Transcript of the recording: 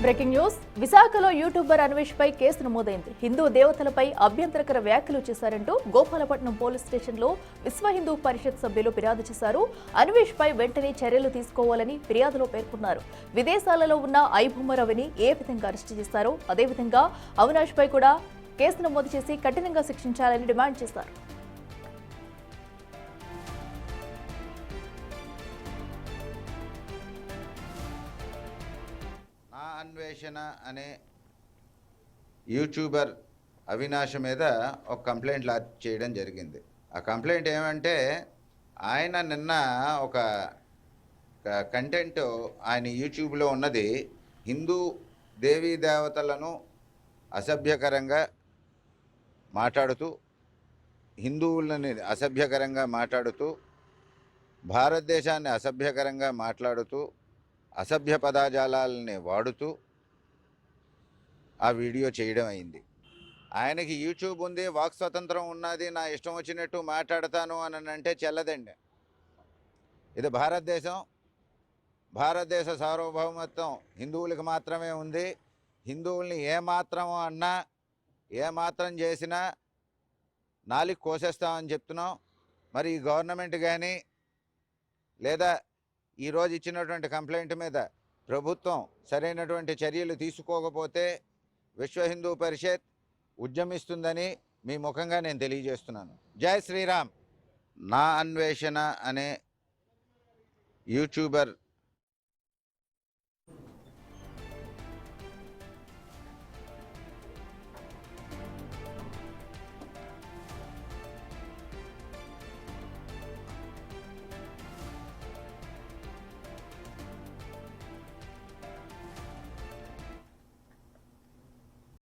Breaking news విశాఖలో YouTuber Anvesh పై case నమోదైంది. హిందూ దేవతలపై అభ్యంతరకర వ్యాఖ్యలు చేశారంటూ గోపాలపట్నం పోలీస్ స్టేషన్లో విశ్వ హిందూ పరిషత్ సభ్యులు ఫిర్యాదు చేశారు. అన్వేష్ పై వెంటనే చర్యలు తీసుకోవాలని ఫిర్యాదులో పేర్కొన్నారు. విదేశాలలో ఉన్న ఐభూమరవిని ఏ విధంగా అరెస్టు చేశారో అదేవిధంగా అవినాష్ పై కూడా కేసు నమోదు చేసి కఠినంగా శిక్షించాలని డిమాండ్ చేశారు. అన్వేషణ అనే యూట్యూబర్ అవినాష్ మీద ఒక కంప్లైంట్ లాంచ్ చేయడం జరిగింది. ఆ కంప్లైంట్ ఏమంటే ఆయన నిన్న ఒక కంటెంట్ ఆయన యూట్యూబ్లో ఉన్నది హిందూ దేవీ దేవతలను అసభ్యకరంగా మాట్లాడుతూ, హిందువులని అసభ్యకరంగా మాట్లాడుతూ, భారతదేశాన్ని అసభ్యకరంగా మాట్లాడుతూ, అసభ్య పదజాలాలని వాడుతూ ఆ వీడియో చేయడం అయింది. ఆయనకి యూట్యూబ్ ఉంది, వాక్ స్వతంత్రం ఉన్నది, నా ఇష్టం వచ్చినట్టు మాట్లాడతాను అని అంటే చెల్లదండి. ఇది భారతదేశం, భారతదేశ సార్వభౌమత్వం హిందువులకు మాత్రమే ఉంది. హిందువుల్ని ఏమాత్రం అన్నా, ఏమాత్రం చేసినా నాలుగు కోసేస్తామని చెప్తున్నాం. మరి ఈ గవర్నమెంట్ కానీ లేదా ఈరోజు ఇచ్చినటువంటి కంప్లైంట్ మీద ప్రభుత్వం సరైనటువంటి చర్యలు తీసుకోకపోతే విశ్వ హిందూ పరిషత్ ఉద్యమిస్తుందని మీ ముఖంగా నేను తెలియజేస్తున్నాను. జై శ్రీరామ్. నా అన్వేషణ అనే యూట్యూబర్